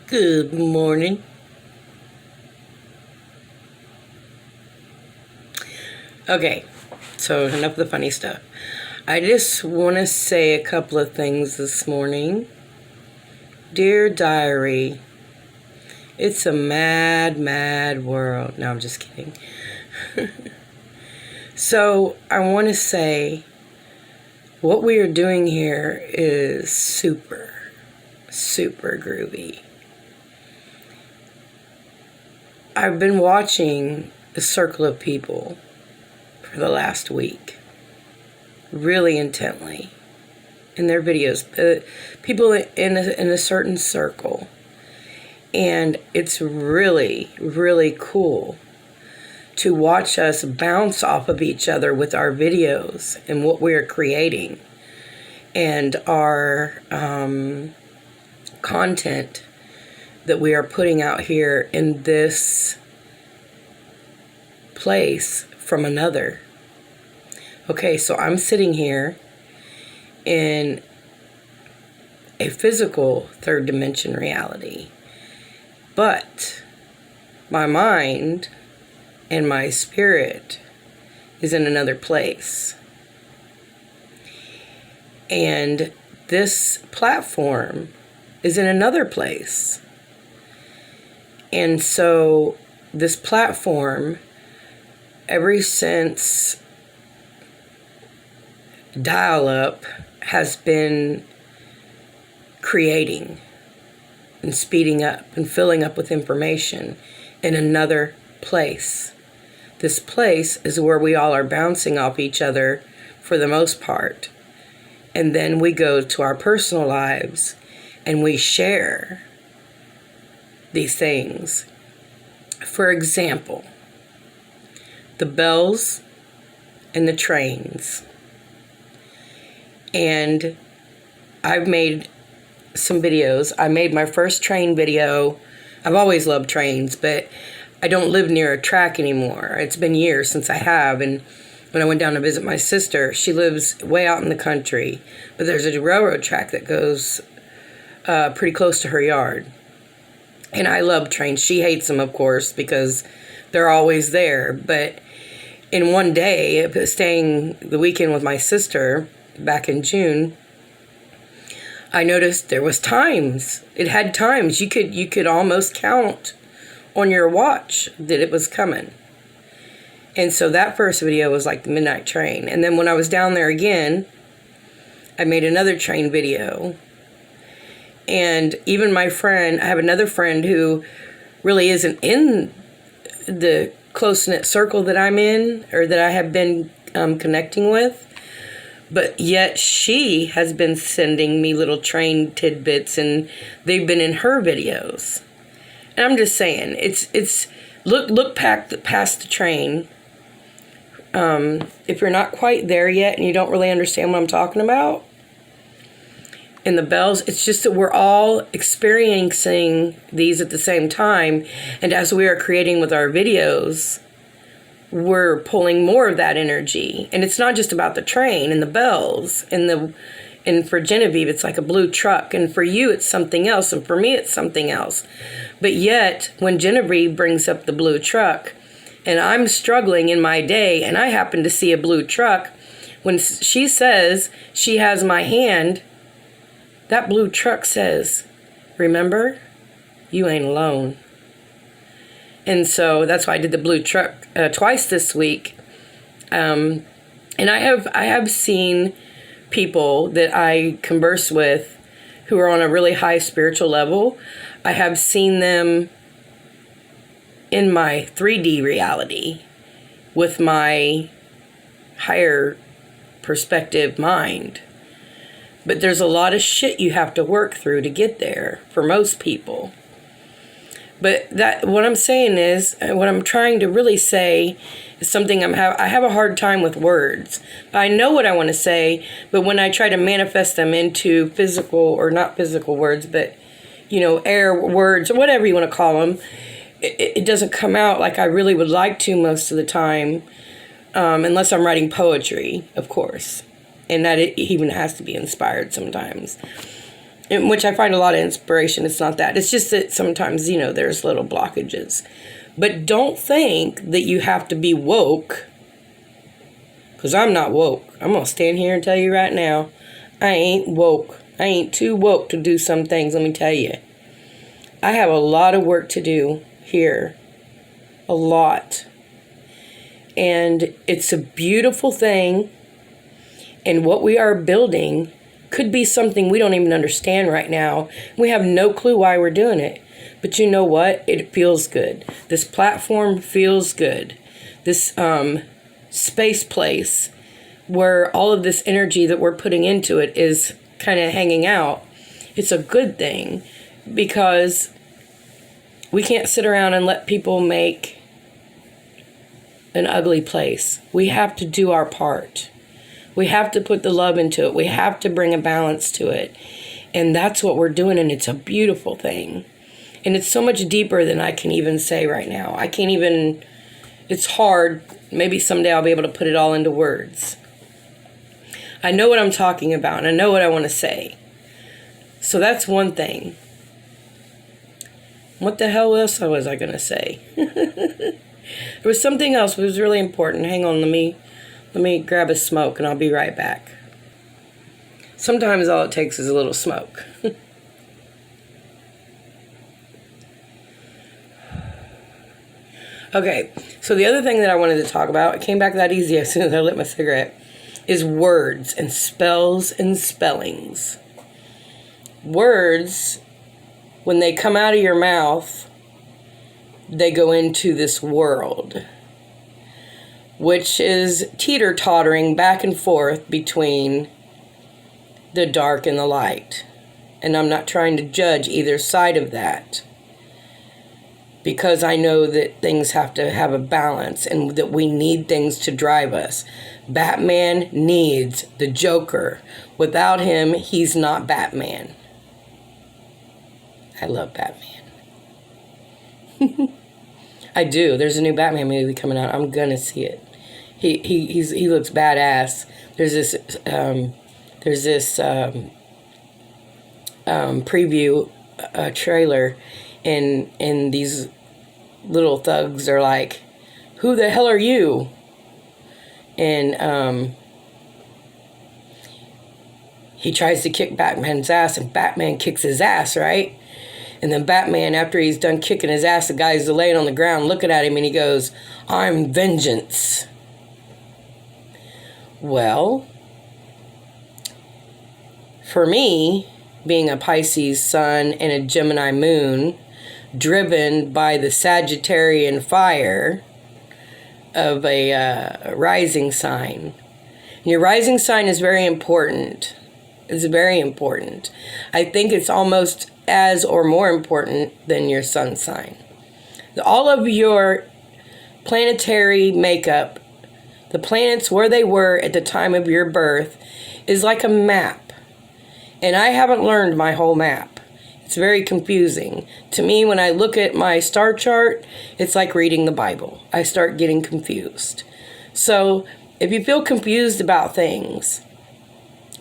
Good morning. Okay, so enough of the funny stuff. I just want to say a couple of things this morning. Dear Diary, it's a mad, mad world. No, I'm just kidding. So I want to say what we are doing here is super, super groovy. I've been watching a circle of people for the last week, really intently, in their videos, people in a certain circle, and it's really, really cool to watch us bounce off of each other with our videos and what we're creating and our content that we are putting out here in this place from another. Okay, so I'm sitting here in a physical third dimension reality, but my mind and my spirit is in another place. And this platform is in another place. And so this platform, ever since dial-up, has been creating and speeding up and filling up with information in another place. This place is where we all are bouncing off each other for the most part. And then we go to our personal lives and we share these things. For example, the bells and the trains. And I've made some videos. I made my first train video. I've always loved trains, but I don't live near a track anymore. It's been years since I have. And when I went down to visit my sister, she lives way out in the country, but there's a railroad track that goes pretty close to her yard. And I love trains. She hates them, of course, because they're always there. But in one day, staying the weekend with my sister back in June, I noticed there was times. It had times. You could almost count on your watch that it was coming. And so that first video was like the midnight train. And then when I was down there again, I made another train video. And even my friend, I have another friend who really isn't in the close-knit circle that I'm in, or that I have been connecting with. But yet she has been sending me little train tidbits, and they've been in her videos. And I'm just saying, it's look past the train. If you're not quite there yet and you don't really understand what I'm talking about, and the bells, it's just that we're all experiencing these at the same time. And as we are creating with our videos, we're pulling more of that energy. And it's not just about the train and the bells and for Genevieve, it's like a blue truck. And for you, it's something else. And for me, it's something else. But yet, when Genevieve brings up the blue truck, and I'm struggling in my day, and I happen to see a blue truck, when she says she has my hand, that blue truck says, remember, you ain't alone. And so that's why I did the blue truck twice this week. And I have seen people that I converse with who are on a really high spiritual level. I have seen them in my 3D reality with my higher perspective mind. But there's a lot of shit you have to work through to get there for most people. But what I'm saying is, what I'm trying to really say is something I have a hard time with words. I know what I want to say, but when I try to manifest them into physical, or not physical words, but, air words, or whatever you want to call them, it doesn't come out like I really would like to most of the time, unless I'm writing poetry, of course. And that it even has to be inspired sometimes. in which I find a lot of inspiration. It's not that. It's just that sometimes, there's little blockages. But don't think that you have to be woke, because I'm not woke. I'm going to stand here and tell you right now, I ain't woke. I ain't too woke to do some things, let me tell you. I have a lot of work to do here. A lot. And it's a beautiful thing. And what we are building could be something we don't even understand right now. We have no clue why we're doing it. But you know what? It feels good. This platform feels good. This space place where all of this energy that we're putting into it is kind of hanging out. It's a good thing, because we can't sit around and let people make an ugly place. We have to do our part. We have to put the love into it. We have to bring a balance to it. And that's what we're doing, and it's a beautiful thing. And it's so much deeper than I can even say right now. It's hard. Maybe someday I'll be able to put it all into words. I know what I'm talking about, and I know what I want to say. So that's one thing. What the hell else was I going to say? There was something else that was really important. Hang on, let me grab a smoke, and I'll be right back. Sometimes all it takes is a little smoke. Okay, so the other thing that I wanted to talk about, it came back that easy as soon as I lit my cigarette, is words and spells and spellings. Words, when they come out of your mouth, they go into this world, which is teeter-tottering back and forth between the dark and the light. And I'm not trying to judge either side of that, because I know that things have to have a balance and that we need things to drive us. Batman needs the Joker. Without him, he's not Batman. I love Batman. I do. There's a new Batman movie coming out. I'm gonna see it. He looks badass. There's this preview trailer, and these little thugs are like, "Who the hell are you?" And he tries to kick Batman's ass, and Batman kicks his ass, right? And then Batman, after he's done kicking his ass, the guy's laying on the ground looking at him, and he goes, "I'm vengeance." Well, for me, being a Pisces sun and a Gemini moon, driven by the Sagittarian fire of a rising sign. Your rising sign is very important. It's very important. I think it's almost as or more important than your sun sign. All of your planetary makeup, the planets where they were at the time of your birth, is like a map. And I haven't learned my whole map. It's very confusing. To me, when I look at my star chart, it's like reading the Bible. I start getting confused. So if you feel confused about things,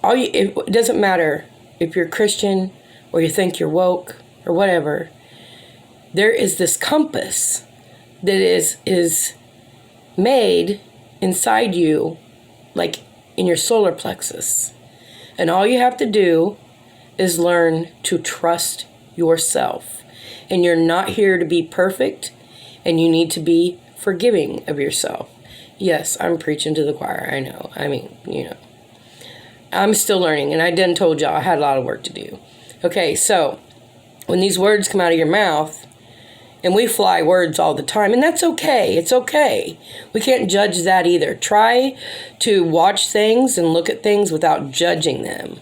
it doesn't matter if you're Christian or you think you're woke or whatever. There is this compass that is made inside you, like in your solar plexus. And all you have to do is learn to trust yourself. And you're not here to be perfect, and you need to be forgiving of yourself. Yes, I'm preaching to the choir, I know. I'm still learning, and I done told y'all I had a lot of work to do. Okay, so when these words come out of your mouth, and we fly words all the time, and that's okay. It's okay. We can't judge that either. Try to watch things and look at things without judging them.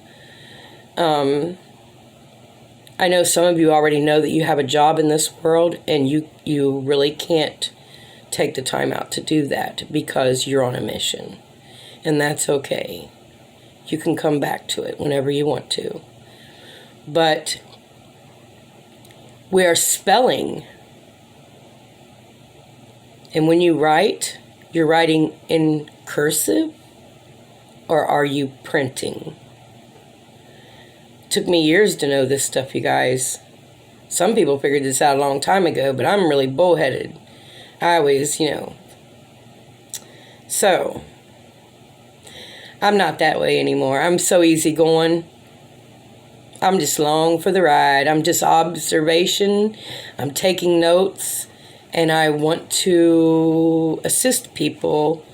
I know some of you already know that you have a job in this world, and you really can't take the time out to do that because you're on a mission. And that's okay. You can come back to it whenever you want to. But we are spelling. And when you write, you're writing in cursive, or are you printing? Took me years to know this stuff, you guys. Some people figured this out a long time ago, but I'm really bullheaded. I always, So, I'm not that way anymore. I'm so easygoing. I'm just along for the ride. I'm just observation. I'm taking notes. And I want to assist people.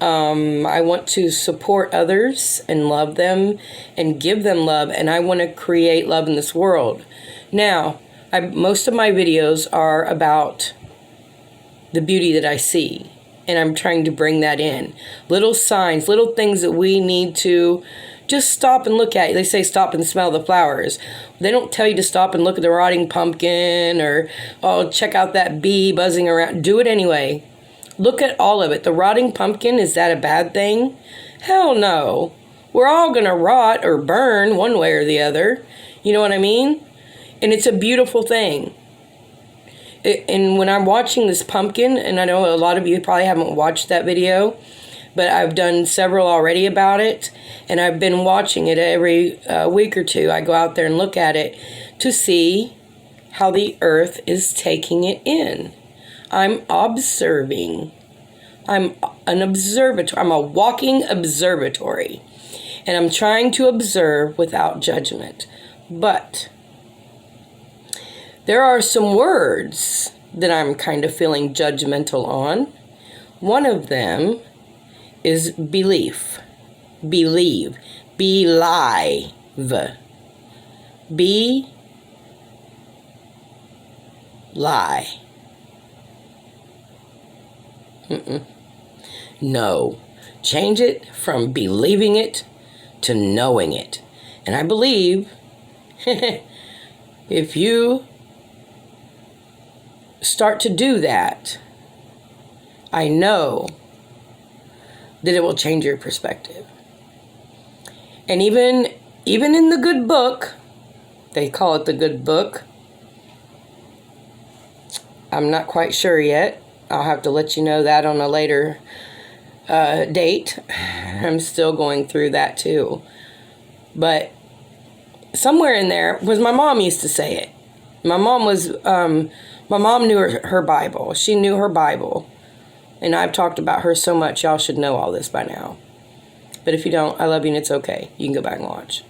I want to support others and love them and give them love. And I want to create love in this world. Now, most of my videos are about the beauty that I see. And I'm trying to bring that in. Little signs, little things that we need to just stop and look at. They say stop and smell the flowers. They don't tell you to stop and look at the rotting pumpkin or, oh, check out that bee buzzing around. Do it anyway. Look at all of it. The rotting pumpkin, is that a bad thing? Hell no. We're all going to rot or burn one way or the other. You know what I mean? And it's a beautiful thing. And when I'm watching this pumpkin, and I know a lot of you probably haven't watched that video, but I've done several already about it, and I've been watching it every week or two. I go out there and look at it to see how the earth is taking it in. I'm observing. I'm an observatory. I'm a walking observatory, and I'm trying to observe without judgment. But there are some words that I'm kind of feeling judgmental on. One of them is belief. Believe. Believe. Be lie. No. Change it from believing it to knowing it. And I believe if you start to do that, I know that it will change your perspective. And even in the good book, they call it the good book. I'm not quite sure yet. I'll have to let you know that on a later date. I'm still going through that too. But somewhere in there was, my mom used to say it. My mom knew her Bible. She knew her Bible. And I've talked about her so much, y'all should know all this by now. But if you don't, I love you and it's okay. You can go back and watch.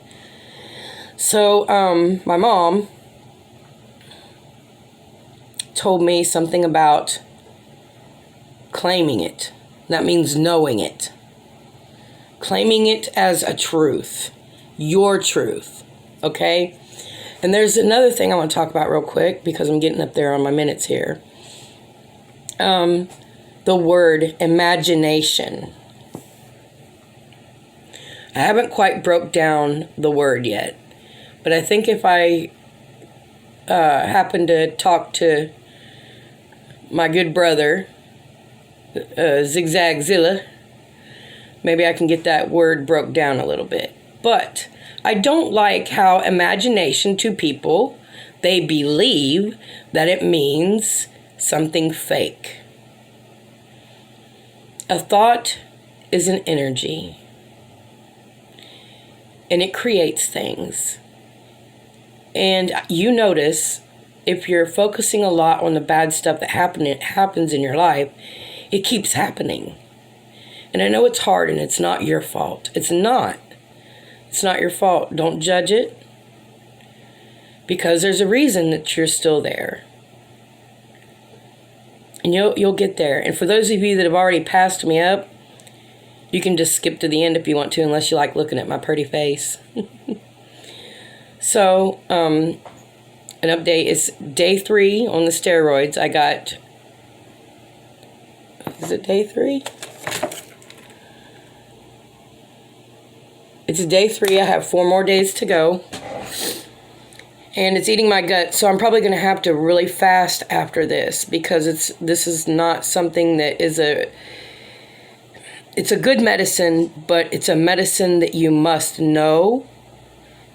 So, my mom told me something about claiming it. That means knowing it. Claiming it as a truth. Your truth. Okay? And there's another thing I want to talk about real quick, because I'm getting up there on my minutes here. The word imagination. I haven't quite broke down the word yet, but I think if I happen to talk to my good brother, Zigzagzilla, maybe I can get that word broke down a little bit. But I don't like how imagination, to people, they believe that it means something fake. A thought is an energy, and it creates things. And you notice, if you're focusing a lot on the bad stuff that happens in your life, it keeps happening. And I know it's hard, and it's not your fault. It's not. It's not your fault. Don't judge it, because there's a reason that you're still there. And you'll get there. And for those of you that have already passed me up, you can just skip to the end if you want to, unless you like looking at my pretty face. So, an update is day 3 on the steroids. I got, is it day 3? It's day 3. I have 4 more days to go. And it's eating my gut, so I'm probably going to have to really fast after this, because this is not something that is it's a good medicine, but it's a medicine that you must know.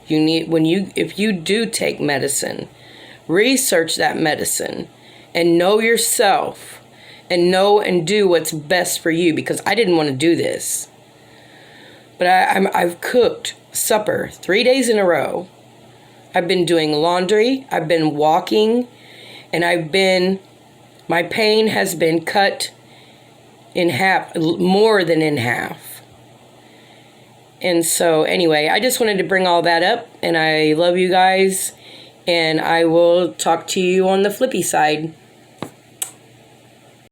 You need, if you do take medicine, research that medicine and know yourself and know and do what's best for you, because I didn't want to do this. But I've cooked supper 3 days in a row. I've been doing laundry, I've been walking, and my pain has been cut in half, more than in half. And so anyway, I just wanted to bring all that up, and I love you guys, and I will talk to you on the flippy side.